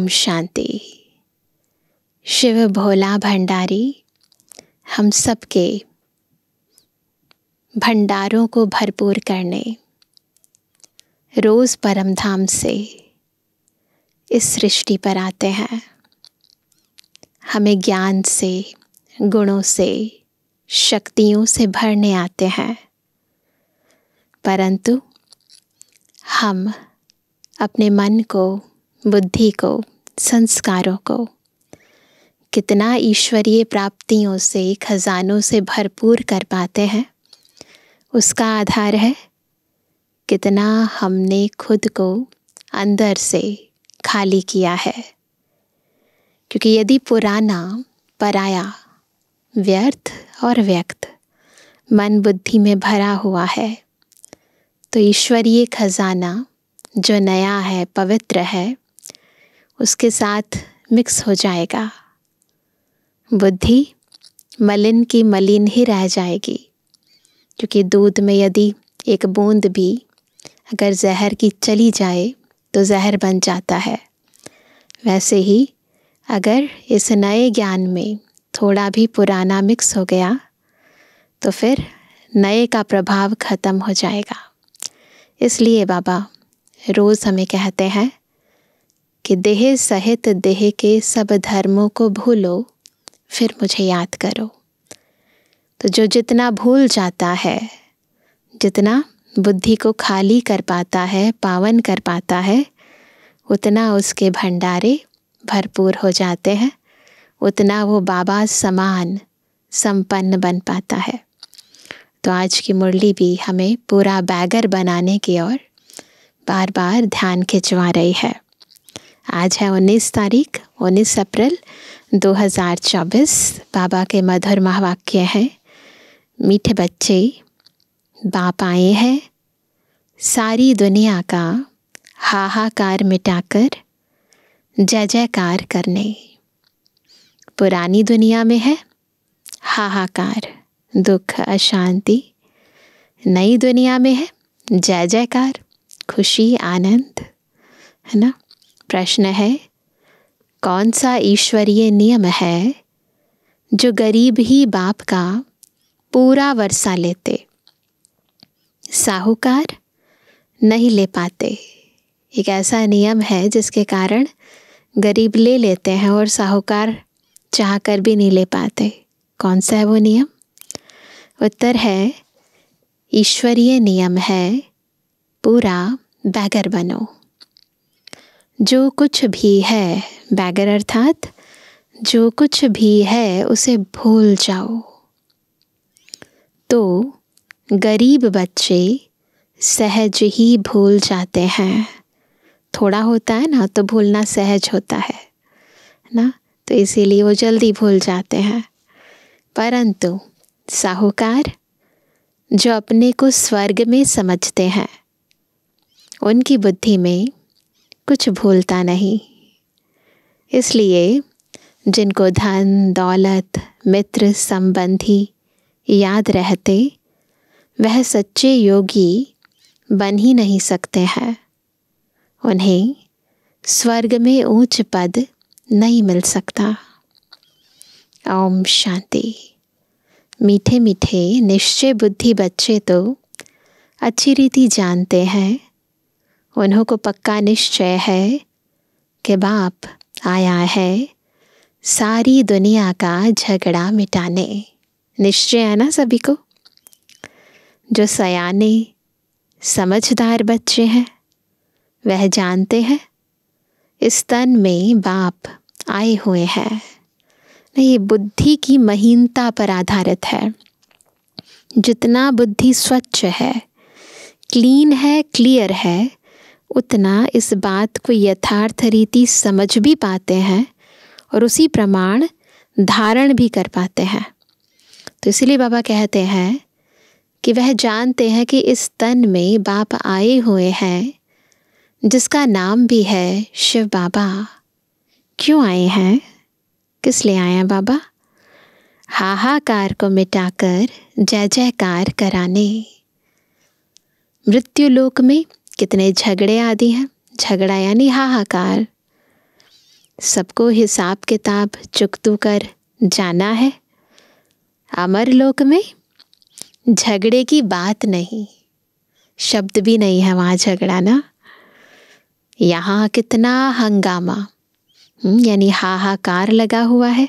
शांति। शिव भोला भंडारी हम सबके भंडारों को भरपूर करने रोज़ परम धाम से इस सृष्टि पर आते हैं। हमें ज्ञान से, गुणों से, शक्तियों से भरने आते हैं, परंतु हम अपने मन को, बुद्धि को, संस्कारों को कितना ईश्वरीय प्राप्तियों से, खजानों से भरपूर कर पाते हैं, उसका आधार है कितना हमने खुद को अंदर से खाली किया है। क्योंकि यदि पुराना, पराया, व्यर्थ और व्यक्त मन बुद्धि में भरा हुआ है, तो ईश्वरीय खजाना जो नया है, पवित्र है, उसके साथ मिक्स हो जाएगा। बुद्धि मलिन की मलिन ही रह जाएगी। क्योंकि दूध में यदि एक बूंद भी अगर जहर की चली जाए तो जहर बन जाता है। वैसे ही अगर इस नए ज्ञान में थोड़ा भी पुराना मिक्स हो गया तो फिर नए का प्रभाव खत्म हो जाएगा। इसलिए बाबा रोज़ हमें कहते हैं कि देह सहित देह के सब धर्मों को भूलो, फिर मुझे याद करो। तो जो जितना भूल जाता है, जितना बुद्धि को खाली कर पाता है, पावन कर पाता है, उतना उसके भंडारे भरपूर हो जाते हैं, उतना वो बाबा समान संपन्न बन पाता है। तो आज की मुरली भी हमें पूरा बैगर बनाने की ओर बार बार ध्यान खिंचवा रही है। आज है 19 तारीख, 19 अप्रैल 2024। बाबा के मधुर महावाक्य हैं, मीठे बच्चे, बाप आए हैं सारी दुनिया का हाहाकार मिटाकर जय जयकार करने। पुरानी दुनिया में है हाहाकार, दुख, अशांति। नई दुनिया में है जय जयकार, खुशी, आनंद, है ना। प्रश्न है, कौन सा ईश्वरीय नियम है जो गरीब ही बाप का पूरा वर्षा लेते, साहूकार नहीं ले पाते। एक ऐसा नियम है जिसके कारण गरीब ले लेते हैं और साहूकार चाह कर भी नहीं ले पाते। कौन सा है वो नियम? उत्तर है, ईश्वरीय नियम है पूरा बैगर बनो। जो कुछ भी है, बैगर अर्थात जो कुछ भी है उसे भूल जाओ। तो गरीब बच्चे सहज ही भूल जाते हैं। थोड़ा होता है ना तो भूलना सहज होता है ना, तो इसीलिए वो जल्दी भूल जाते हैं। परंतु साहूकार जो अपने को स्वर्ग में समझते हैं, उनकी बुद्धि में कुछ भूलता नहीं। इसलिए जिनको धन, दौलत, मित्र, संबंधी याद रहते, वह सच्चे योगी बन ही नहीं सकते हैं। उन्हें स्वर्ग में ऊंच पद नहीं मिल सकता। ओम शांति। मीठे मीठे निश्चय बुद्धि बच्चे तो अच्छी रीति जानते हैं, उन्हों को पक्का निश्चय है कि बाप आया है सारी दुनिया का झगड़ा मिटाने। निश्चय है ना सभी को। जो सयाने समझदार बच्चे हैं वह जानते हैं इस तन में बाप आए हुए हैं। ये बुद्धि की महीनता पर आधारित है। जितना बुद्धि स्वच्छ है, क्लीन है, क्लियर है, उतना इस बात को यथार्थ रीति समझ भी पाते हैं और उसी प्रमाण धारण भी कर पाते हैं। तो इसलिए बाबा कहते हैं कि वह जानते हैं कि इस तन में बाप आए हुए हैं, जिसका नाम भी है शिव बाबा। क्यों आए हैं? किस लिए आए हैं बाबा? हाहाकार को मिटाकर जय जयकार कराने। मृत्यु लोक में कितने झगड़े आदि हैं। झगड़ा यानी हाहाकार। सबको हिसाब किताब चुकतू कर जाना है। अमर लोक में झगड़े की बात नहीं, शब्द भी नहीं है वहाँ झगड़ा ना। यहाँ कितना हंगामा यानी हाहाकार लगा हुआ है,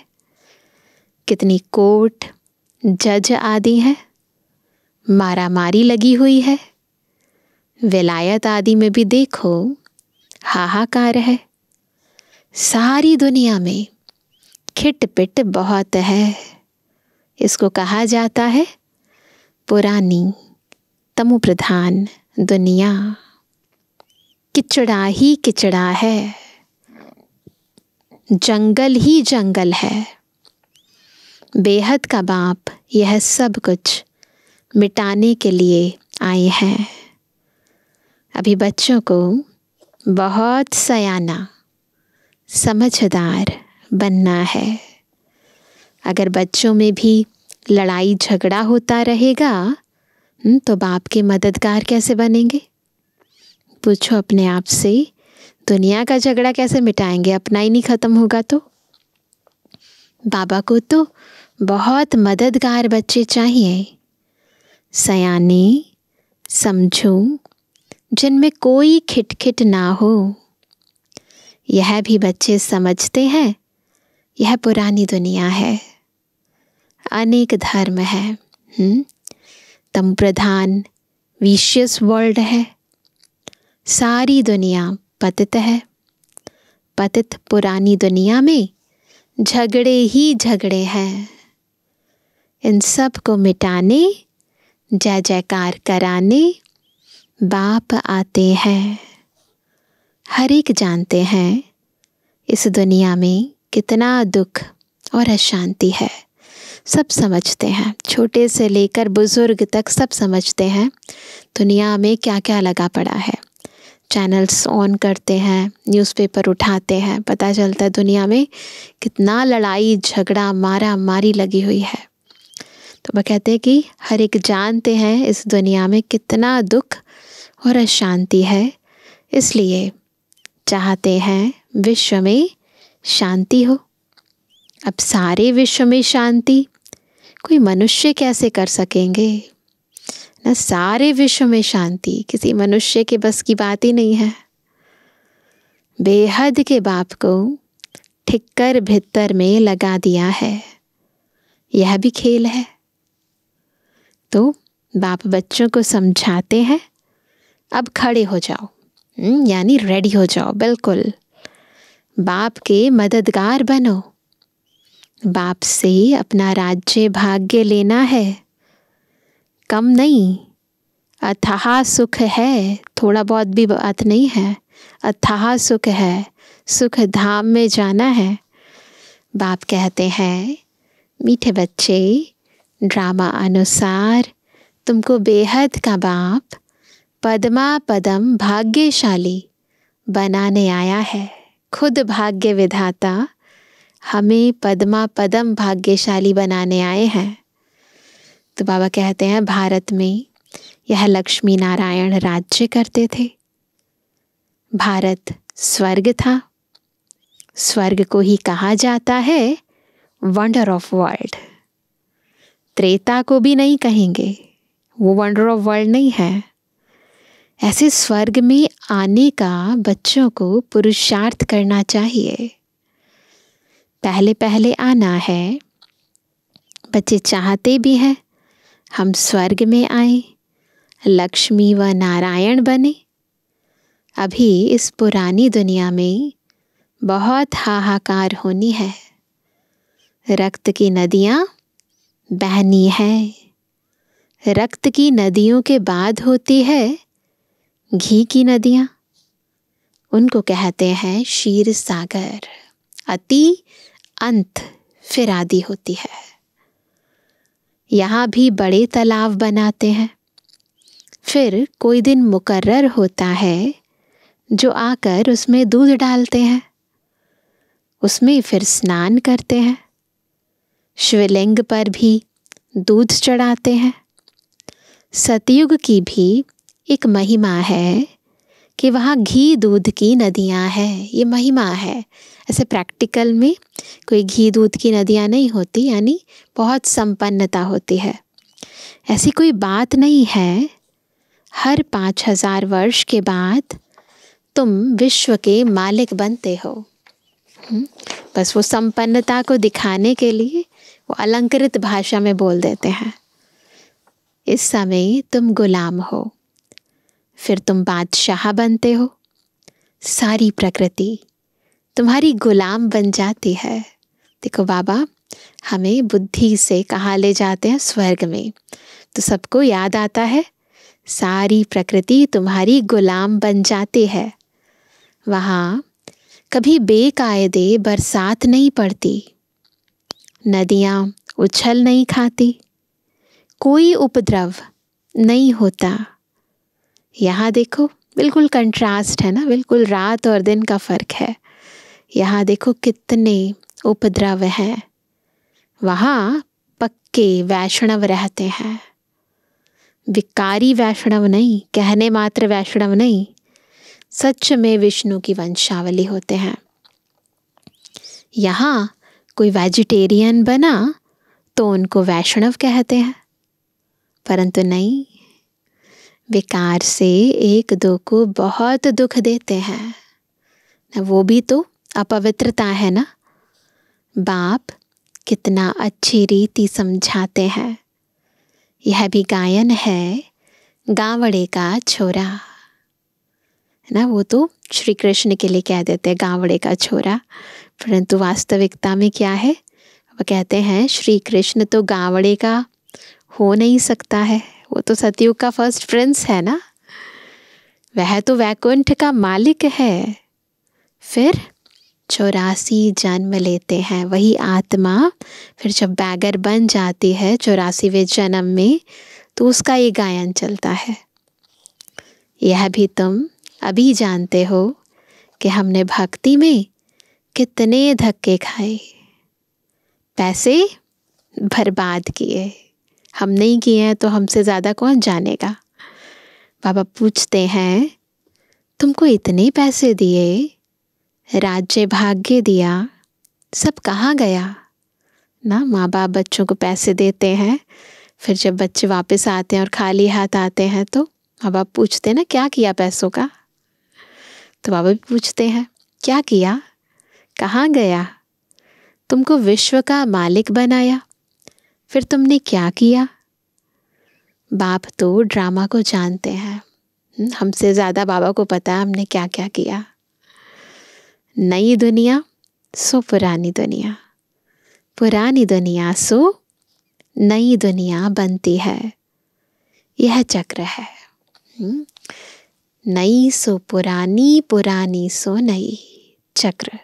कितनी कोर्ट जज आदि है, मारामारी लगी हुई है। विलायत आदि में भी देखो हाहाकार है। सारी दुनिया में खिटपिट बहुत है। इसको कहा जाता है पुरानी तमो प्रधान दुनिया। किचड़ा ही किचड़ा है, जंगल ही जंगल है। बेहद का बाप यह सब कुछ मिटाने के लिए आए हैं। अभी बच्चों को बहुत सयाना समझदार बनना है। अगर बच्चों में भी लड़ाई झगड़ा होता रहेगा तो बाप के मददगार कैसे बनेंगे? पूछो अपने आप से, दुनिया का झगड़ा कैसे मिटाएंगे? अपना ही नहीं ख़त्म होगा तो। बाबा को तो बहुत मददगार बच्चे चाहिए, सयाने समझो, जिनमें कोई खिटखिट ना हो। यह भी बच्चे समझते हैं यह पुरानी दुनिया है, अनेक धर्म है, तम प्रधान विशियस वर्ल्ड है। सारी दुनिया पतित है। पतित पुरानी दुनिया में झगड़े ही झगड़े हैं। इन सब को मिटाने, जय जयकार कराने बाप आते हैं। हर एक जानते हैं इस दुनिया में कितना दुख और अशांति है। सब समझते हैं, छोटे से लेकर बुजुर्ग तक सब समझते हैं दुनिया में क्या क्या लगा पड़ा है। चैनल्स ऑन करते हैं, न्यूज़पेपर उठाते हैं, पता चलता है दुनिया में कितना लड़ाई झगड़ा मारा मारी लगी हुई है। तो वह कहते हैं कि हर एक जानते हैं इस दुनिया में कितना दुख और अशांति है, इसलिए चाहते हैं विश्व में शांति हो। अब सारे विश्व में शांति कोई मनुष्य कैसे कर सकेंगे ना? सारे विश्व में शांति किसी मनुष्य के बस की बात ही नहीं है। बेहद के बाप को ठिक्कर भित्तर में लगा दिया है, यह भी खेल है। तो बाप बच्चों को समझाते हैं, अब खड़े हो जाओ, यानी रेडी हो जाओ, बिल्कुल बाप के मददगार बनो। बाप से अपना राज्य भाग्य लेना है, कम नहीं, अथाह सुख है। थोड़ा बहुत भी बात नहीं है, अथाह सुख है, सुख धाम में जाना है। बाप कहते हैं मीठे बच्चे, ड्रामा अनुसार तुमको बेहद का बाप पद्मा पदम भाग्यशाली बनाने आया है। खुद भाग्य विधाता हमें पद्मा पदम भाग्यशाली बनाने आए हैं। तो बाबा कहते हैं भारत में यह लक्ष्मी नारायण राज्य करते थे। भारत स्वर्ग था। स्वर्ग को ही कहा जाता है वंडर ऑफ वर्ल्ड। त्रेता को भी नहीं कहेंगे, वो वंडर ऑफ वर्ल्ड नहीं है। ऐसे स्वर्ग में आने का बच्चों को पुरुषार्थ करना चाहिए। पहले पहले आना है। बच्चे चाहते भी हैं हम स्वर्ग में आए, लक्ष्मी व नारायण बने। अभी इस पुरानी दुनिया में बहुत हाहाकार होनी है। रक्त की नदियाँ बहनी हैं। रक्त की नदियों के बाद होती है घी की नदियाँ। उनको कहते हैं क्षीर सागर। अति अंत फिर आदि होती है। यहाँ भी बड़े तालाब बनाते हैं। फिर कोई दिन मुकर्रर होता है जो आकर उसमें दूध डालते हैं, उसमें फिर स्नान करते हैं। शिवलिंग पर भी दूध चढ़ाते हैं। सतयुग की भी एक महिमा है कि वहाँ घी दूध की नदियाँ हैं, ये महिमा है। ऐसे प्रैक्टिकल में कोई घी दूध की नदियाँ नहीं होती, यानी बहुत संपन्नता होती है। ऐसी कोई बात नहीं है। हर 5000 वर्ष के बाद तुम विश्व के मालिक बनते हो। बस वो संपन्नता को दिखाने के लिए वो अलंकृत भाषा में बोल देते हैं। इस समय तुम गुलाम हो, फिर तुम बादशाह बनते हो। सारी प्रकृति तुम्हारी गुलाम बन जाती है। देखो बाबा हमें बुद्धि से कहाँ ले जाते हैं, स्वर्ग में। तो सबको याद आता है सारी प्रकृति तुम्हारी गुलाम बन जाती है। वहाँ कभी बेकायदे बरसात नहीं पड़ती, नदियाँ उछल नहीं खाती, कोई उपद्रव नहीं होता। यहाँ देखो बिल्कुल कंट्रास्ट है ना, बिल्कुल रात और दिन का फर्क है। यहाँ देखो कितने उपद्रव हैं। वहाँ पक्के वैष्णव रहते हैं, विकारी वैष्णव नहीं, कहने मात्र वैष्णव नहीं, सच में विष्णु की वंशावली होते हैं। यहाँ कोई वेजिटेरियन बना तो उनको वैष्णव कहते हैं, परंतु नहीं, विकार से एक दो को बहुत दुख देते हैं। वो भी तो अपवित्रता है ना। बाप कितना अच्छी रीति समझाते हैं। यह भी गायन है गावड़े का छोरा, है ना। वो तो श्री कृष्ण के लिए कह देते हैं गावड़े का छोरा, परंतु वास्तविकता में क्या है, वो कहते हैं श्री कृष्ण तो गावड़े का हो नहीं सकता है। वो तो सतयुग का फर्स्ट प्रिंस है ना, वह तो वैकुंठ का मालिक है। फिर 84 जन्म लेते हैं वही आत्मा, फिर जब बैगर बन जाती है 84वें जन्म में, तो उसका ये गायन चलता है। यह भी तुम अभी जानते हो कि हमने भक्ति में कितने धक्के खाए, पैसे बर्बाद किए। हम नहीं किए हैं तो हमसे ज़्यादा कौन जानेगा। बाबा पूछते हैं तुमको इतने पैसे दिए, राज्य भाग्य दिया, सब कहाँ गया ना। माँ बाप बच्चों को पैसे देते हैं, फिर जब बच्चे वापस आते हैं और खाली हाथ आते हैं तो माँ बाप पूछते हैं ना क्या किया पैसों का। तो बाबा भी पूछते हैं क्या किया, कहाँ गया। तुमको विश्व का मालिक बनाया, फिर तुमने क्या किया। बाप तो ड्रामा को जानते हैं, हमसे ज़्यादा बाबा को पता है हमने क्या क्या किया। नई दुनिया सो पुरानी दुनिया, पुरानी दुनिया सो नई दुनिया बनती है। यह चक्र है। नई सो पुरानी, पुरानी सो नई चक्र।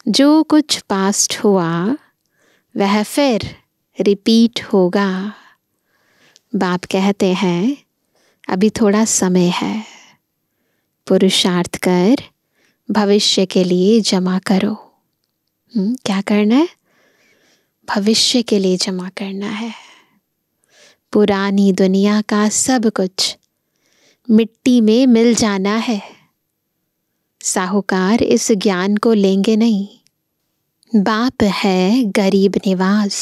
जो कुछ पास्ट हुआ वह फिर रिपीट होगा। बाप कहते हैं अभी थोड़ा समय है, पुरुषार्थ कर भविष्य के लिए जमा करो। क्या करना है, भविष्य के लिए जमा करना है। पुरानी दुनिया का सब कुछ मिट्टी में मिल जाना है। साहूकार इस ज्ञान को लेंगे नहीं। बाप है गरीब निवास,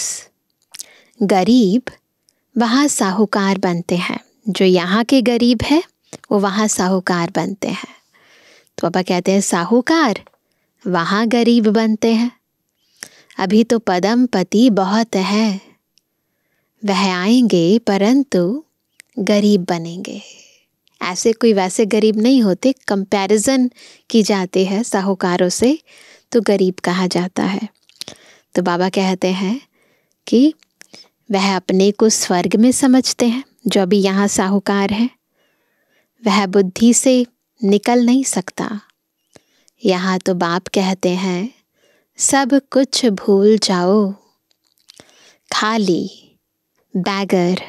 गरीब वहाँ साहूकार बनते हैं। जो यहाँ के गरीब है वो वहाँ साहूकार बनते हैं। तो पापा कहते हैं साहूकार वहाँ गरीब बनते हैं। अभी तो पदम पति बहुत है, वह आएंगे परंतु गरीब बनेंगे। ऐसे कोई वैसे गरीब नहीं होते, कंपैरिजन की जाती है साहूकारों से तो गरीब कहा जाता है। तो बाबा कहते हैं कि वह अपने को स्वर्ग में समझते हैं। जो अभी यहाँ साहूकार है वह बुद्धि से निकल नहीं सकता। यहाँ तो बाप कहते हैं सब कुछ भूल जाओ, खाली बैगर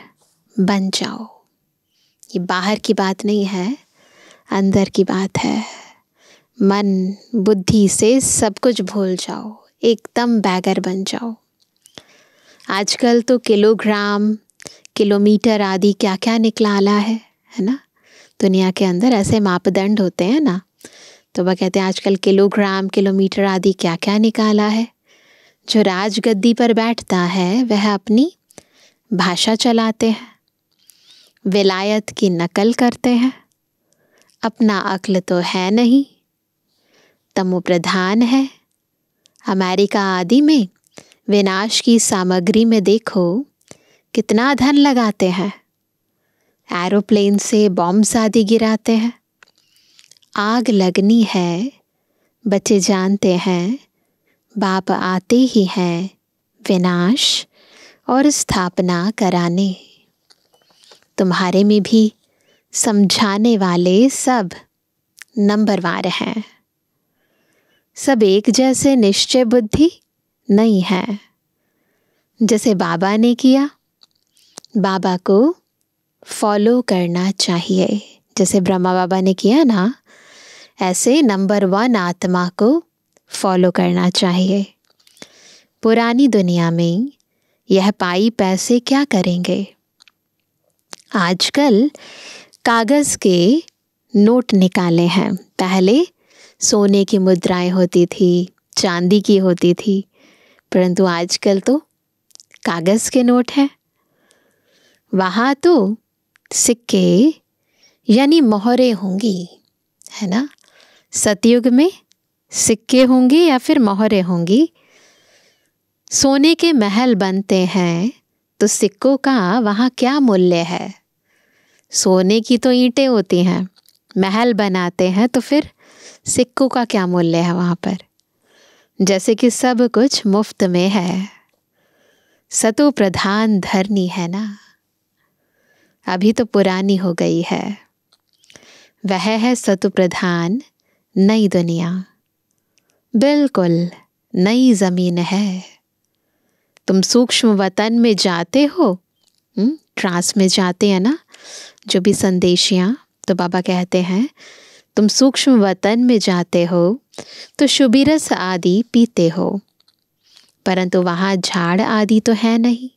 बन जाओ। ये बाहर की बात नहीं है, अंदर की बात है। मन बुद्धि से सब कुछ भूल जाओ, एकदम बैगर बन जाओ। आजकल तो किलोग्राम, किलोमीटर आदि क्या क्या निकला है ना। दुनिया के अंदर ऐसे मापदंड होते हैं ना, तो वह कहते हैं आजकल किलोग्राम, किलोमीटर आदि क्या क्या निकाला है। जो राजगद्दी पर बैठता है वह अपनी भाषा चलाते हैं, विलायत की नकल करते हैं, अपना अक्ल तो है नहीं, तमो प्रधान है। अमेरिका आदि में विनाश की सामग्री में देखो कितना धन लगाते हैं, एरोप्लेन से बॉम्ब्स आदि गिराते हैं। आग लगनी है, बच्चे जानते हैं, बाप आते ही हैं विनाश और स्थापना कराने। तुम्हारे में भी समझाने वाले सब नंबरवार हैं। सब एक जैसे निश्चय बुद्धि नहीं है। जैसे बाबा ने किया, बाबा को फॉलो करना चाहिए। जैसे ब्रह्मा बाबा ने किया ना, ऐसे नंबर 1 आत्मा को फॉलो करना चाहिए। पुरानी दुनिया में यह पाई पैसे क्या करेंगे। आजकल कागज़ के नोट निकाले हैं। पहले सोने की मुद्राएं होती थी, चांदी की होती थी, परंतु आजकल तो कागज़ के नोट हैं। वहाँ तो सिक्के यानी मोहरें होंगी, है ना। सतयुग में सिक्के होंगे या फिर मोहरें होंगी। सोने के महल बनते हैं तो सिक्कों का वहाँ क्या मूल्य है। सोने की तो ईंटें होती हैं, महल बनाते हैं तो फिर सिक्कों का क्या मूल्य है वहाँ पर। जैसे कि सब कुछ मुफ्त में है। सतो प्रधान धरनी है ना, अभी तो पुरानी हो गई है। वह है सतो प्रधान नई दुनिया, बिल्कुल नई ज़मीन है। तुम सूक्ष्म वतन में जाते हो, ट्रांस में जाते हैं ना जो भी संदेशियाँ, तो बाबा कहते हैं तुम सूक्ष्म वतन में जाते हो तो शुभिरस आदि पीते हो, परंतु वहाँ झाड़ आदि तो है नहीं,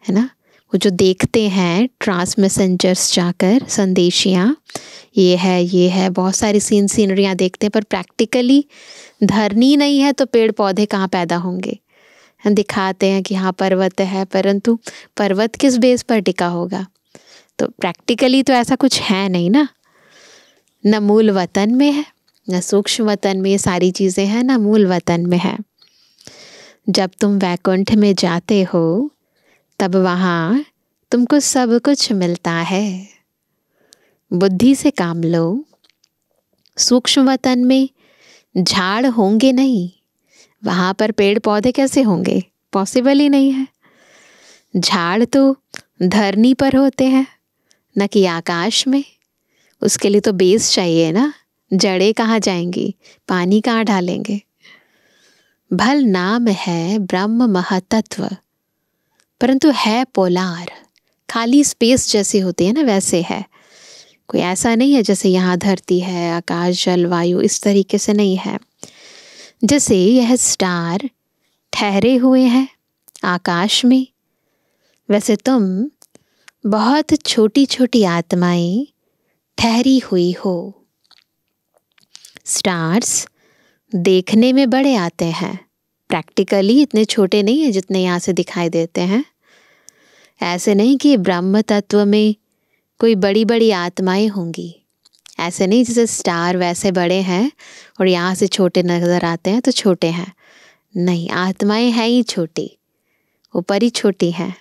है ना। वो जो देखते हैं ट्रांस मैसेंजर्स जाकर संदेशियाँ, ये है बहुत सारी सीनरियाँ देखते हैं, पर प्रैक्टिकली धरनी नहीं है तो पेड़ पौधे कहाँ पैदा होंगे। दिखाते हैं कि हाँ पर्वत है, परंतु पर्वत किस बेस पर टिका होगा। तो प्रैक्टिकली तो ऐसा कुछ है नहीं ना। न मूल वतन में है, न सूक्ष्म वतन में ये सारी चीज़ें हैं, न मूल वतन में है। जब तुम वैकुंठ में जाते हो तब वहाँ तुमको सब कुछ मिलता है। बुद्धि से काम लो। सूक्ष्म वतन में झाड़ होंगे नहीं, वहाँ पर पेड़ पौधे कैसे होंगे, पॉसिबल ही नहीं है। झाड़ तो धरनी पर होते हैं, न कि आकाश में। उसके लिए तो बेस चाहिए ना, जड़ें कहाँ जाएंगी, पानी कहाँ डालेंगे। भल नाम है ब्रह्म महतत्व, परंतु है पोलार, खाली स्पेस जैसे होती है ना वैसे है। कोई ऐसा नहीं है जैसे यहाँ धरती है, आकाश, जल, वायु, इस तरीके से नहीं है। जैसे यह स्टार ठहरे हुए हैं आकाश में, वैसे तुम बहुत छोटी छोटी आत्माएं ठहरी हुई हो। स्टार्स देखने में बड़े आते हैं, प्रैक्टिकली इतने छोटे नहीं है जितने यहाँ से दिखाई देते हैं। ऐसे नहीं कि ब्रह्म तत्व में कोई बड़ी बड़ी आत्माएं होंगी, ऐसे नहीं जैसे स्टार वैसे बड़े हैं और यहाँ से छोटे नज़र आते हैं तो छोटे हैं। नहीं, आत्माएं हैं ही छोटी, ऊपर ही छोटी हैं।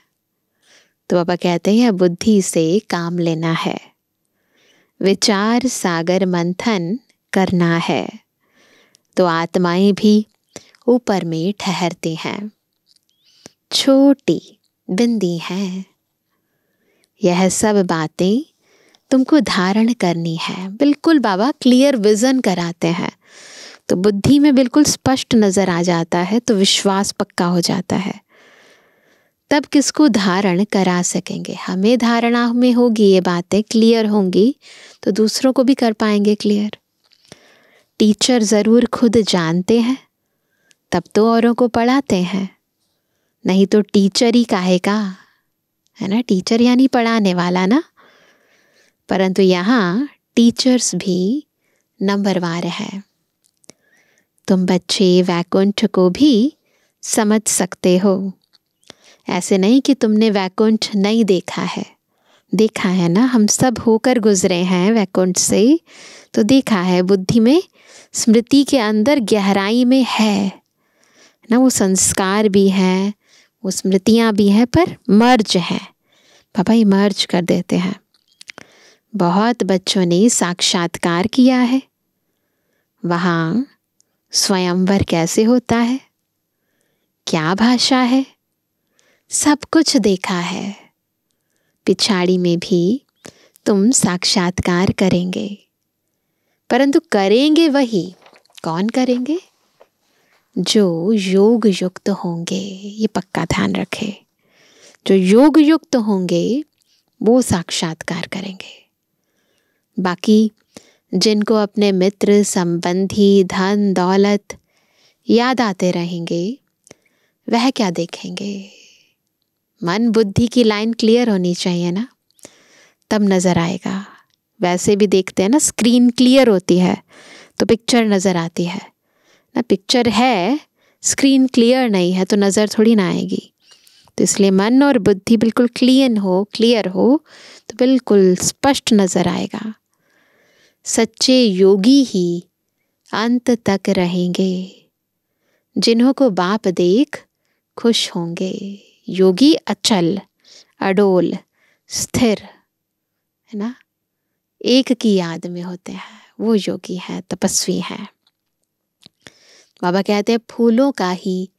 तो बाबा कहते हैं बुद्धि से काम लेना है, विचार सागर मंथन करना है, तो आत्माएं भी ऊपर में ठहरती हैं, छोटी बिंदी हैं। यह सब बातें तुमको धारण करनी है। बिल्कुल बाबा क्लियर विज़न कराते हैं, तो बुद्धि में बिल्कुल स्पष्ट नज़र आ जाता है, तो विश्वास पक्का हो जाता है। तब किसको धारण करा सकेंगे। हमें धारणा में होगी, ये बातें क्लियर होंगी तो दूसरों को भी कर पाएंगे क्लियर। टीचर ज़रूर खुद जानते हैं तब तो औरों को पढ़ाते हैं, नहीं तो टीचर ही काहे का, है ना। टीचर यानी पढ़ाने वाला ना। परंतु यहाँ टीचर्स भी नंबरवार है। तुम बच्चे वैकुंठ को भी समझ सकते हो। ऐसे नहीं कि तुमने वैकुंठ नहीं देखा है ना, हम सब होकर गुजरे हैं वैकुंठ से, तो देखा है। बुद्धि में, स्मृति के अंदर गहराई में है ना, वो संस्कार भी हैं, वो स्मृतियाँ भी हैं, पर मर्ज है। पापा ये मर्ज कर देते हैं। बहुत बच्चों ने साक्षात्कार किया है। वहाँ स्वयंवर कैसे होता है, क्या भाषा है, सब कुछ देखा है। पिछाड़ी में भी तुम साक्षात्कार करेंगे, परंतु करेंगे वही। कौन करेंगे? जो योग युक्त होंगे। ये पक्का ध्यान रखे, जो योग युक्त होंगे वो साक्षात्कार करेंगे। बाकी जिनको अपने मित्र, संबंधी, धन दौलत याद आते रहेंगे, वह क्या देखेंगे? मन बुद्धि की लाइन क्लियर होनी चाहिए ना, तब नज़र आएगा। वैसे भी देखते हैं ना, स्क्रीन क्लियर होती है तो पिक्चर नज़र आती है ना, पिक्चर है, स्क्रीन क्लियर नहीं है तो नज़र थोड़ी ना आएगी। तो इसलिए मन और बुद्धि बिल्कुल क्लियर हो तो बिल्कुल स्पष्ट नज़र आएगा। सच्चे योगी ही अंत तक रहेंगे, जिन्हों को बाप देख खुश होंगे। योगी अचल, अडोल, स्थिर है ना, एक की याद में होते हैं, वो योगी है, तपस्वी है। बाबा कहते हैं फूलों का ही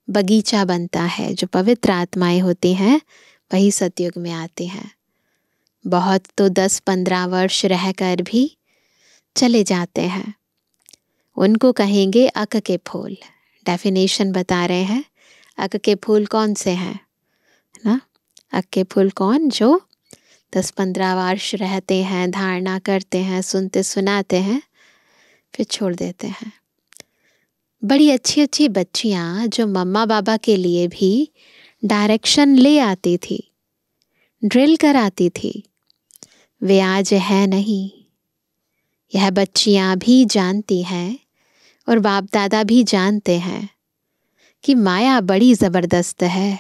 बगीचा बनता है। जो पवित्र आत्माएं होती हैं वही सतयुग में आती हैं। बहुत तो 10-15 वर्ष रहकर भी चले जाते हैं, उनको कहेंगे अक के फूल। डेफिनेशन बता रहे हैं, अक के फूल कौन से हैं ना, अक के फूल कौन? जो 10-15 वर्ष रहते हैं, धारणा करते हैं, सुनते सुनाते हैं, फिर छोड़ देते हैं। बड़ी अच्छी अच्छी बच्चियाँ जो मम्मा बाबा के लिए भी डायरेक्शन ले आती थी, ड्रिल कराती थी, वे आज है नहीं। यह बच्चियाँ भी जानती हैं और बाप दादा भी जानते हैं कि माया बड़ी ज़बरदस्त है,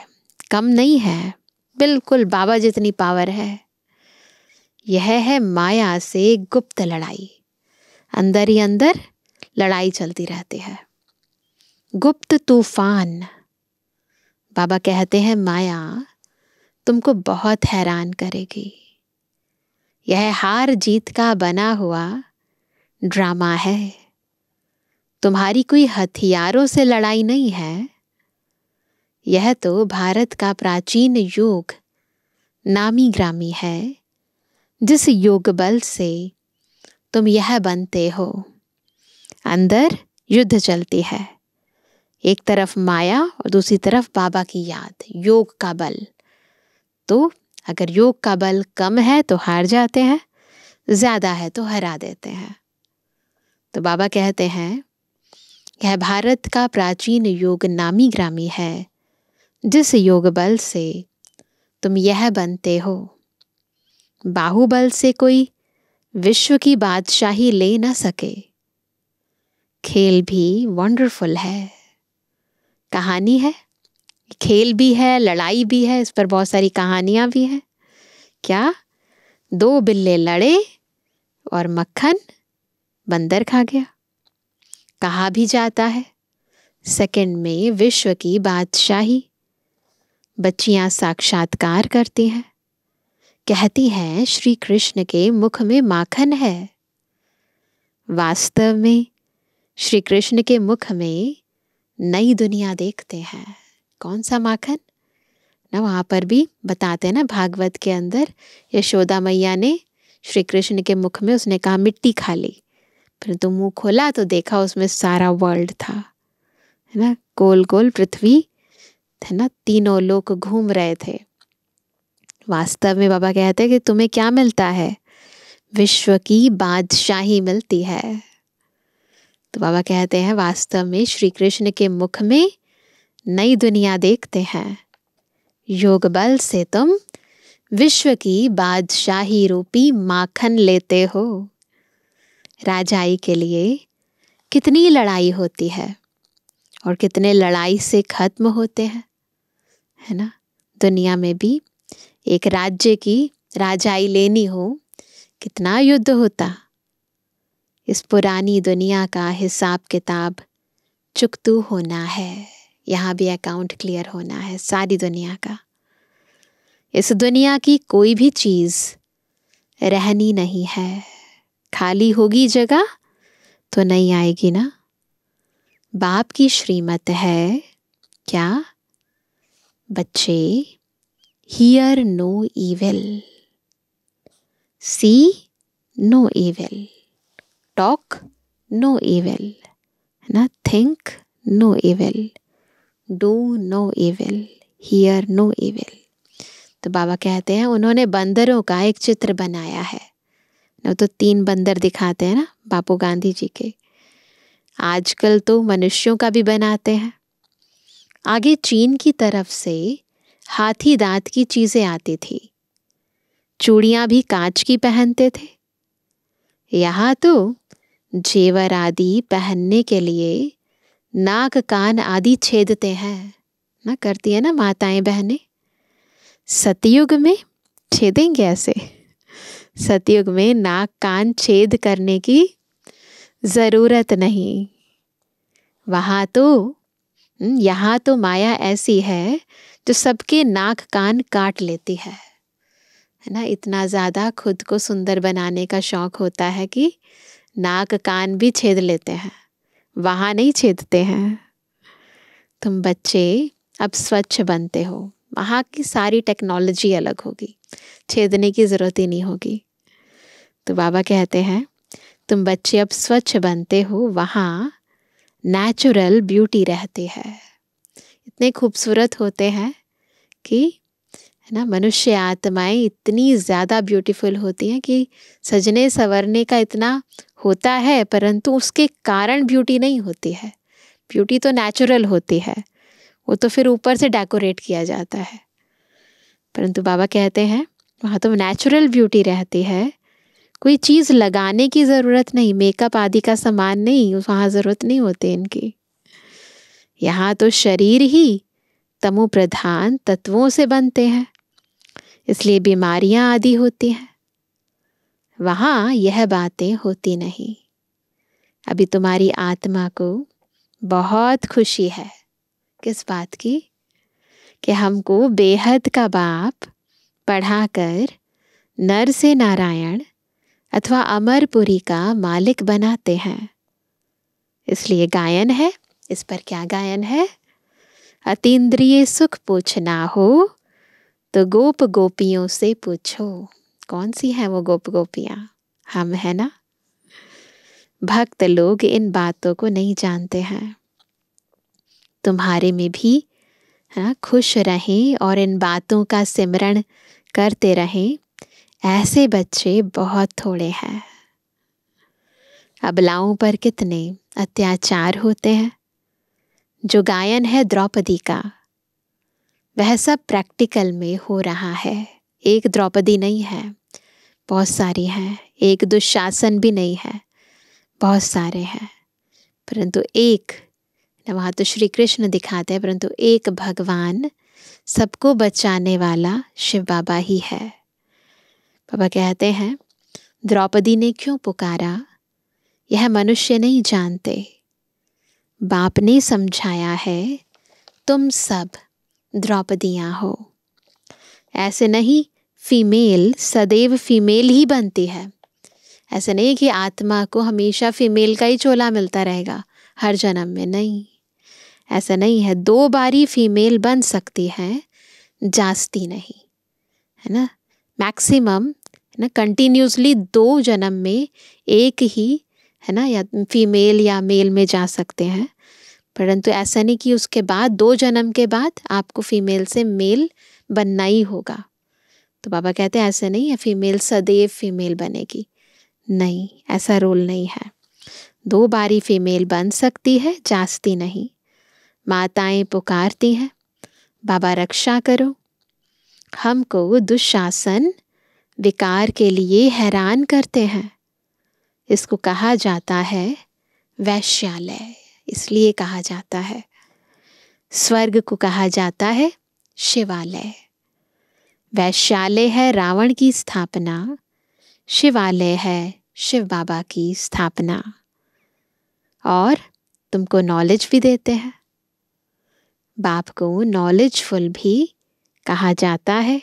कम नहीं है, बिल्कुल बाबा जितनी पावर है। यह है माया से गुप्त लड़ाई, अंदर ही अंदर लड़ाई चलती रहती है, गुप्त तूफान। बाबा कहते हैं माया तुमको बहुत हैरान करेगी। यह हार जीत का बना हुआ ड्रामा है। तुम्हारी कोई हथियारों से लड़ाई नहीं है, यह तो भारत का प्राचीन योग नामी ग्रामी है, जिस योग बल से तुम यह बनते हो। अंदर युद्ध चलती है, एक तरफ माया और दूसरी तरफ बाबा की याद, योग का बल। तो अगर योग का बल कम है तो हार जाते हैं, ज़्यादा है तो हरा देते हैं। तो बाबा कहते हैं यह भारत का प्राचीन योग नामी ग्रामी है, जिस योग बल से तुम यह बनते हो। बाहुबल से कोई विश्व की बादशाही ले ना सके। खेल भी वंडरफुल है, कहानी है, खेल भी है, लड़ाई भी है, इस पर बहुत सारी कहानियां भी हैं। क्या? 2 बिल्ले लड़े और मक्खन बंदर खा गया। कहा भी जाता है सेकंड में विश्व की बादशाही। बच्चियां साक्षात्कार करती हैं, कहती हैं श्री कृष्ण के मुख में माखन है। वास्तव में श्री कृष्ण के मुख में नई दुनिया देखते हैं। कौन सा माखन ना, वहाँ पर भी बताते हैं ना, भागवत के अंदर यशोदा मैया ने श्री कृष्ण के मुख में, उसने कहा मिट्टी खा ली, फिर तो मुंह खोला तो देखा उसमें सारा वर्ल्ड था, है ना, गोल गोल पृथ्वी है ना, तीनों लोग घूम रहे थे। वास्तव में बाबा कहते हैं कि तुम्हें क्या मिलता है? विश्व की बादशाही मिलती है। तो बाबा कहते हैं वास्तव में श्री कृष्ण के मुख में नई दुनिया देखते हैं। योग बल से तुम विश्व की बादशाही रूपी माखन लेते हो। राजाई के लिए कितनी लड़ाई होती है और कितने लड़ाई से खत्म होते हैं, है ना। दुनिया में भी एक राज्य की राजाई लेनी हो, कितना युद्ध होता। इस पुरानी दुनिया का हिसाब किताब चुकतू होना है, यहाँ भी अकाउंट क्लियर होना है सारी दुनिया का। इस दुनिया की कोई भी चीज़ रहनी नहीं है, खाली होगी जगह तो नहीं आएगी ना। बाप की श्रीमत है क्या? बच्चे, hear no evil, see no evil, talk no evil, ना think no evil, do no evil, hear no evil. तो बाबा कहते हैं उन्होंने बंदरों का एक चित्र बनाया है ना, तो 3 बंदर दिखाते हैं ना बापू गांधी जी के। आजकल तो मनुष्यों का भी बनाते हैं। आगे चीन की तरफ से हाथी दांत की चीजें आती थी, चूड़ियां भी कांच की पहनते थे। यहाँ तो जेवर आदि पहनने के लिए नाक कान आदि छेदते हैं ना, करती है ना माताएं बहनें। सतयुग में छेदेंगे ऐसे? सतयुग में नाक कान छेद करने की जरूरत नहीं। वहाँ तो यहाँ तो माया ऐसी है जो सबके नाक कान काट लेती है ना। इतना ज़्यादा खुद को सुंदर बनाने का शौक होता है कि नाक कान भी छेद लेते हैं, वहाँ नहीं छेदते हैं। तुम बच्चे अब स्वच्छ बनते हो, वहाँ की सारी टेक्नोलॉजी अलग होगी, छेदने की ज़रूरत ही नहीं होगी। तो बाबा कहते हैं तुम बच्चे अब स्वच्छ बनते हो, वहाँ नेचुरल ब्यूटी रहती है। इतने खूबसूरत होते हैं कि, है ना, मनुष्य आत्माएं इतनी ज़्यादा ब्यूटीफुल होती हैं कि सजने संवरने का इतना होता है, परंतु उसके कारण ब्यूटी नहीं होती है। ब्यूटी तो नेचुरल होती है, वो तो फिर ऊपर से डेकोरेट किया जाता है। परंतु बाबा कहते हैं वहाँ तो नेचुरल ब्यूटी रहती है, कोई चीज़ लगाने की ज़रूरत नहीं, मेकअप आदि का सामान नहीं, वहाँ ज़रूरत नहीं होती इनकी। यहाँ तो शरीर ही तमो प्रधान तत्वों से बनते हैं, इसलिए बीमारियां आदि होती हैं। वहाँ यह बातें होती नहीं। अभी तुम्हारी आत्मा को बहुत खुशी है, किस बात की? कि हमको बेहद का बाप पढ़ाकर नर से नारायण अथवा अमरपुरी का मालिक बनाते हैं। इसलिए गायन है। इस पर क्या गायन है? अतीन्द्रिय सुख पूछना हो तो गोप गोपियों से पूछो। कौन सी है वो गोप गोपियाँ? हम है ना। भक्त लोग इन बातों को नहीं जानते हैं। तुम्हारे में भी खुश रहें और इन बातों का सिमरण करते रहें, ऐसे बच्चे बहुत थोड़े हैं। अबलाओं पर कितने अत्याचार होते हैं। जो गायन है द्रौपदी का, वह सब प्रैक्टिकल में हो रहा है। एक द्रौपदी नहीं है, बहुत सारी हैं। एक दुशासन भी नहीं है, बहुत सारे हैं। परंतु एक, वहाँ तो श्री कृष्ण दिखाते हैं, परंतु एक भगवान सबको बचाने वाला शिव बाबा ही है। बाबा कहते हैं द्रौपदी ने क्यों पुकारा, यह मनुष्य नहीं जानते। बाप ने समझाया है, तुम सब द्रौपदियाँ हो। ऐसे नहीं फीमेल सदैव फीमेल ही बनती है। ऐसे नहीं कि आत्मा को हमेशा फीमेल का ही चोला मिलता रहेगा हर जन्म में, नहीं, ऐसा नहीं है। 2 बारी फीमेल बन सकती है, जास्ती नहीं, है ना। मैक्सिमम, है ना, कंटिन्यूसली 2 जन्म में एक ही, है ना, या फीमेल या मेल में जा सकते हैं। परंतु ऐसा नहीं कि उसके बाद 2 जन्म के बाद आपको फीमेल से मेल बनना ही होगा। तो बाबा कहते हैं ऐसा नहीं है फीमेल सदैव फीमेल बनेगी, नहीं, ऐसा रूल नहीं है। 2 बारी फीमेल बन सकती है, जास्ती नहीं। माताएं पुकारती हैं, बाबा रक्षा करो। हमको दुशासन विकार के लिए हैरान करते हैं। इसको कहा जाता है वैश्यालय, इसलिए कहा जाता है। स्वर्ग को कहा जाता है शिवालय। वैश्यालय है रावण की स्थापना, शिवालय है शिव बाबा की स्थापना। और तुमको नॉलेज भी देते हैं। बाप को नॉलेजफुल भी कहा जाता है।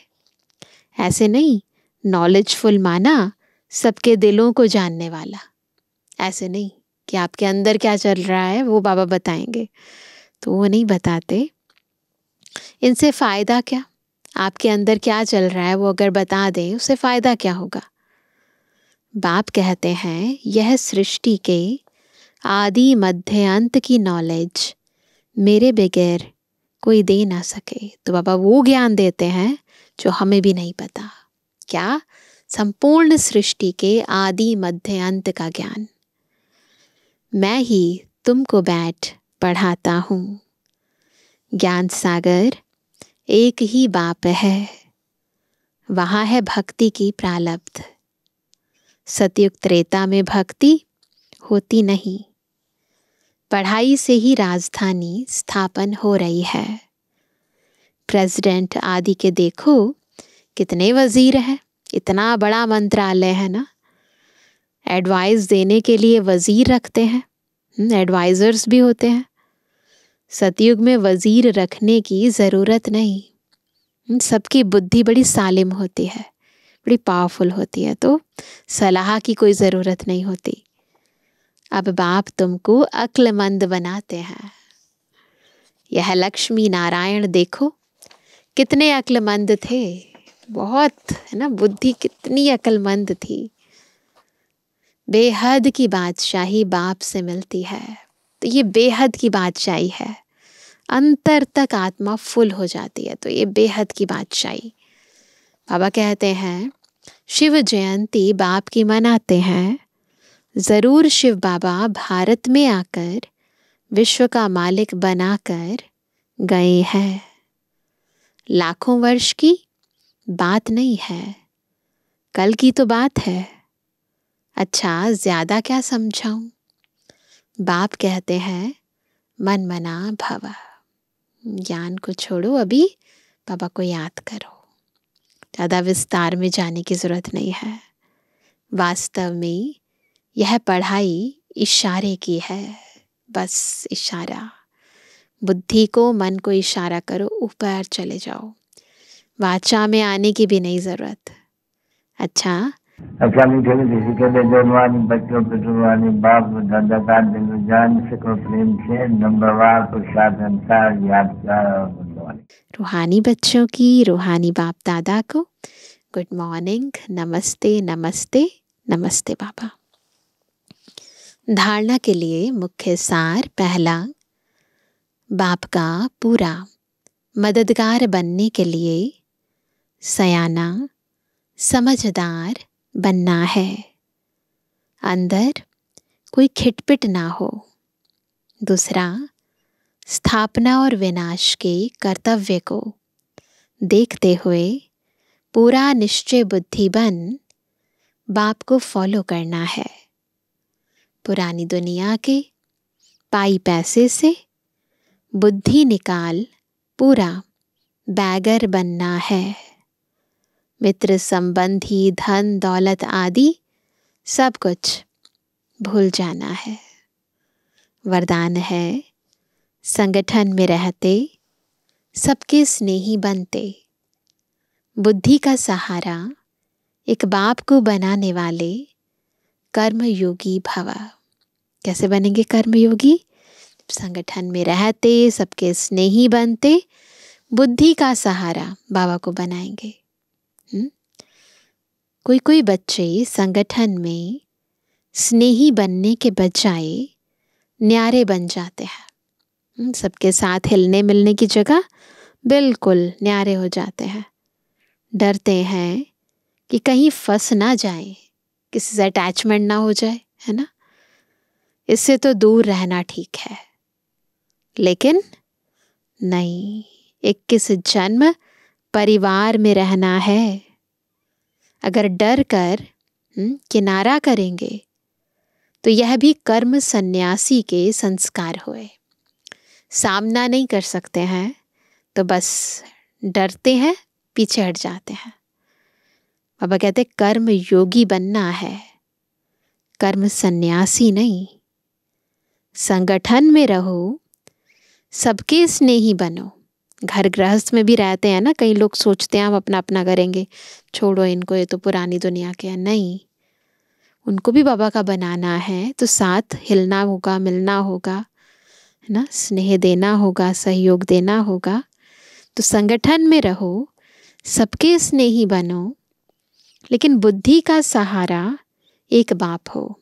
ऐसे नहीं नॉलेजफुल माना सबके दिलों को जानने वाला, ऐसे नहीं कि आपके अंदर क्या चल रहा है वो बाबा बताएंगे, तो वो नहीं बताते। इनसे फ़ायदा क्या? आपके अंदर क्या चल रहा है वो अगर बता दें उससे फ़ायदा क्या होगा? बाप कहते हैं यह सृष्टि के आदि मध्य अंत की नॉलेज मेरे बगैर कोई दे ना सके। तो बाबा वो ज्ञान देते हैं जो हमें भी नहीं पता। क्या? संपूर्ण सृष्टि के आदि मध्य अंत का ज्ञान मैं ही तुमको बैठ पढ़ाता हूँ। ज्ञान सागर एक ही बाप है, वहाँ है भक्ति की प्रालब्ध। सतयुग त्रेता में भक्ति होती नहीं, पढ़ाई से ही राजधानी स्थापन हो रही है। प्रेसिडेंट आदि के देखो कितने वजीर हैं, इतना बड़ा मंत्रालय है ना। एडवाइस देने के लिए वजीर रखते हैं, एडवाइजर्स भी होते हैं। सतयुग में वजीर रखने की ज़रूरत नहीं। सबकी बुद्धि बड़ी सालिम होती है, बड़ी पावरफुल होती है, तो सलाह की कोई ज़रूरत नहीं होती। अब बाप तुमको अक्लमंद बनाते हैं। यह लक्ष्मी नारायण देखो कितने अक्लमंद थे, बहुत है ना, बुद्धि कितनी अक्लमंद थी। बेहद की बादशाही बाप से मिलती है, तो ये बेहद की बादशाही है। अंतर तक आत्मा फुल हो जाती है, तो ये बेहद की बादशाही। बाबा कहते हैं शिव जयंती बाप की मनाते हैं, ज़रूर शिव बाबा भारत में आकर विश्व का मालिक बनाकर गए हैं। लाखों वर्ष की बात नहीं है, कल की तो बात है। अच्छा ज़्यादा क्या समझाऊं? बाप कहते हैं मन मना भव। ज्ञान को छोड़ो, अभी बाबा को याद करो। ज़्यादा विस्तार में जाने की ज़रूरत नहीं है। वास्तव में यह पढ़ाई इशारे की है, बस इशारा। बुद्धि को, मन को इशारा करो, ऊपर चले जाओ। वाचा में आने की भी नहीं ज़रूरत। अच्छा मीठे मीठे के बेजवानी बच्चों पे जुबानी बाप दादा का दिल जान सको प्रेम से नंबरवार प्रसाद अनुसार यादगार और रूहानी बच्चों की, रूहानी बाप दादा को गुड मॉर्निंग, नमस्ते नमस्ते नमस्ते बाबा। धारणा के लिए मुख्य सार पहला, बाप का पूरा मददगार बनने के लिए सयाना समझदार बनना है। अंदर कोई खिटपिट ना हो। दूसरा, स्थापना और विनाश के कर्तव्य को देखते हुए पूरा निश्चय बुद्धि बन बाप को फॉलो करना है। पुरानी दुनिया के पाई पैसे से बुद्धि निकाल पूरा बैगर बनना है। मित्र संबंधी धन दौलत आदि सब कुछ भूल जाना है। वरदान है संगठन में रहते सबके स्नेही बनते, बुद्धि का सहारा एक बाप को बनाने वाले कर्मयोगी भव। कैसे बनेंगे कर्मयोगी? संगठन में रहते सबके स्नेही बनते, बुद्धि का सहारा बाबा को बनाएंगे। कोई कोई बच्चे संगठन में स्नेही बनने के बजाय न्यारे बन जाते हैं। सबके साथ हिलने मिलने की जगह बिल्कुल न्यारे हो जाते हैं। डरते हैं कि कहीं फंस ना जाए, किसी से अटैचमेंट ना हो जाए, है ना। इससे तो दूर रहना ठीक है, लेकिन नहीं, 21 जन्म परिवार में रहना है। अगर डर कर किनारा करेंगे तो यह भी कर्म सन्यासी के संस्कार हुए। सामना नहीं कर सकते हैं तो बस डरते हैं, पीछे हट जाते हैं। बाबा कहते कर्म योगी बनना है, कर्म सन्यासी नहीं। संगठन में रहो, सबके स्नेही बनो। घर गृहस्थ में भी रहते हैं ना, कई लोग सोचते हैं हम अपना अपना करेंगे, छोड़ो इनको, ये तो पुरानी दुनिया के हैं। नहीं, उनको भी बाबा का बनाना है तो साथ हिलना होगा, मिलना होगा, है ना, स्नेह देना होगा, सहयोग देना होगा। तो संगठन में रहो, सबके स्नेही बनो, लेकिन बुद्धि का सहारा एक बाप हो,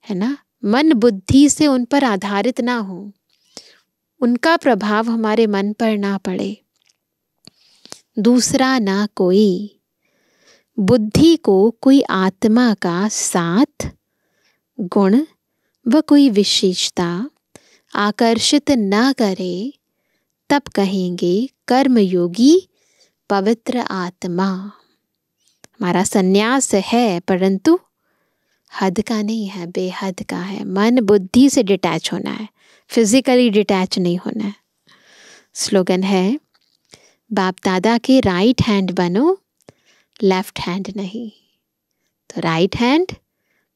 है ना। मन बुद्धि से उन पर आधारित ना हो, उनका प्रभाव हमारे मन पर ना पड़े। दूसरा ना कोई, बुद्धि को कोई आत्मा का साथ, गुण व कोई विशेषता आकर्षित ना करे, तब कहेंगे कर्मयोगी पवित्र आत्मा। हमारा संन्यास है परंतु हद का नहीं है, बेहद का है। मन बुद्धि से डिटैच होना है, फिजिकली डिटैच नहीं होना है। स्लोगन है, बाप दादा के राइट हैंड बनो, लेफ्ट हैंड नहीं। तो राइट हैंड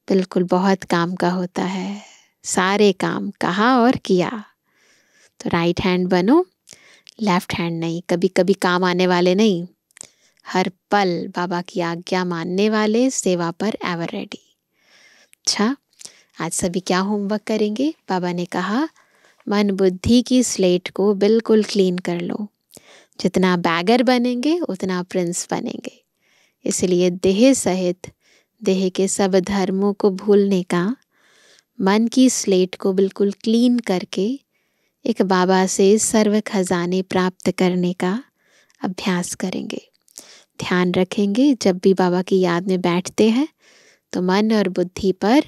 बिल्कुल बहुत काम का होता है, सारे काम कहा और किया। तो राइट हैंड बनो, लेफ्ट हैंड नहीं। कभी कभी काम आने वाले नहीं, हर पल बाबा की आज्ञा मानने वाले, सेवा पर एवर रेडी। अच्छा, आज सभी क्या होमवर्क करेंगे? बाबा ने कहा मन बुद्धि की स्लेट को बिल्कुल क्लीन कर लो। जितना बैगर बनेंगे उतना प्रिंस बनेंगे। इसलिए देह सहित देह के सब धर्मों को भूलने का, मन की स्लेट को बिल्कुल क्लीन करके एक बाबा से सर्व खजाने प्राप्त करने का अभ्यास करेंगे। ध्यान रखेंगे जब भी बाबा की याद में बैठते हैं तो मन और बुद्धि पर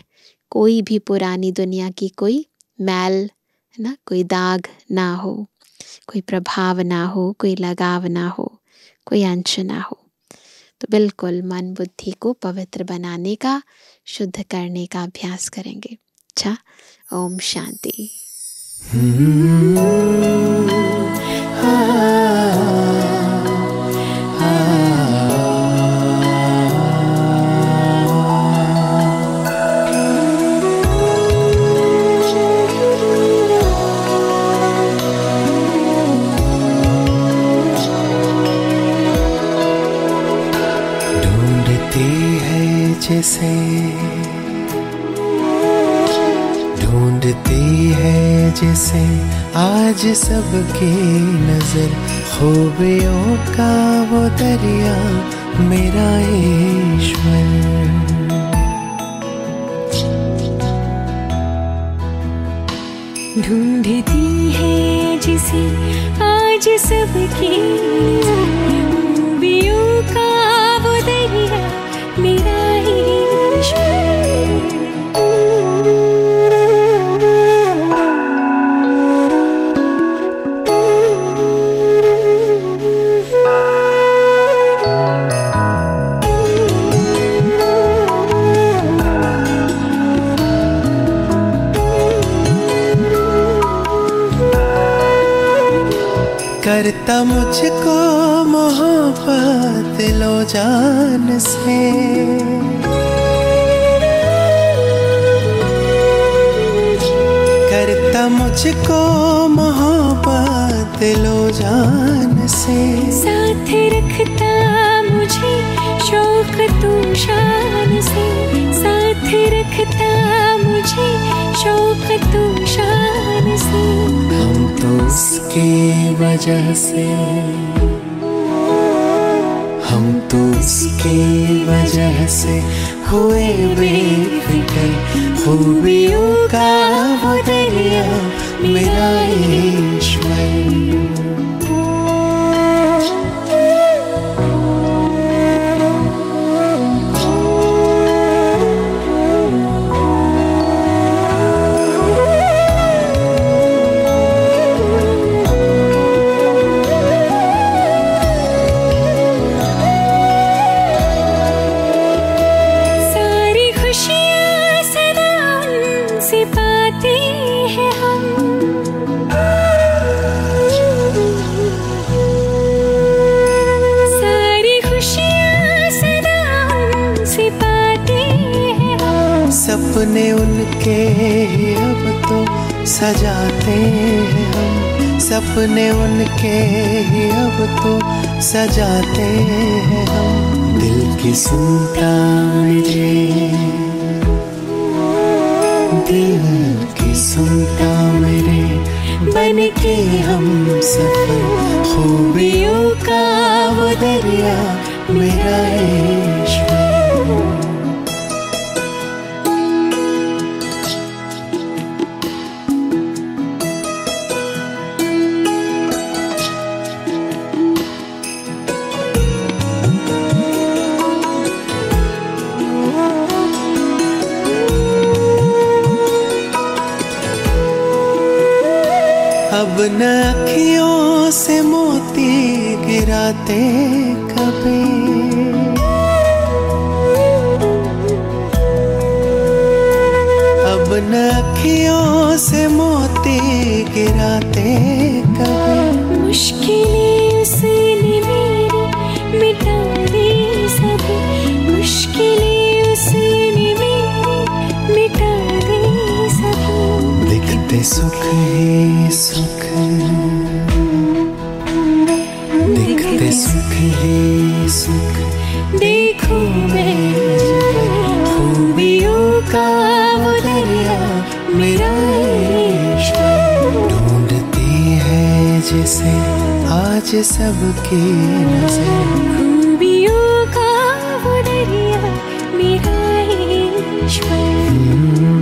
कोई भी पुरानी दुनिया की कोई मैल, है ना, कोई दाग ना हो, कोई प्रभाव ना हो, कोई लगाव ना हो, कोई अंश ना हो। तो बिल्कुल मन बुद्धि को पवित्र बनाने का, शुद्ध करने का अभ्यास करेंगे। अच्छा, ओम शांति। जिसे ढूंढती है, जिसे आज सबकी नजर, खूबियों का वो दरिया मेरा ईश्वर। ढूंढती है जिसे आज सबकी नजर, खूबियों का वो दरिया मेरा करता मुझको मोहब्बत लो जान से, करता मुझको मोहब्बत लो जान से, साथ रखता मुझे शौक तू शान से, साथ रखता मुझे शौक तू शान से। हम तो उसकी वजह से, हम तो उसकी वजह से हुए बेफिक्र, खूबियों का वो दरिया मेरा ईश्वर। सपने उनके ही अब तो सजाते हैं हम, सपने उनके ही अब तो सजाते हैं हम। दिल की सुनता मेरे, दिल की सुनता मेरे, बन के हम सफर, खूबियों का वो दरिया मेरा ईश्वर। अब न अखियों से मोती गिराते कभी, अब न अखियों से मोती गिराते कभी। मुश्किलें उसने मेरी मिटा दी सभी, मुश्किलें उसने मेरी मिटा दी सभी। दिखते सुख ही सुख, दिखते सुख ही सुख, देखो मैं खूबियों का वो दरिया मेरा ईश्वर। ढूंढती है जिसे आज सबकी नजर, खूबियों का वो दरिया मेरा ईश्वर।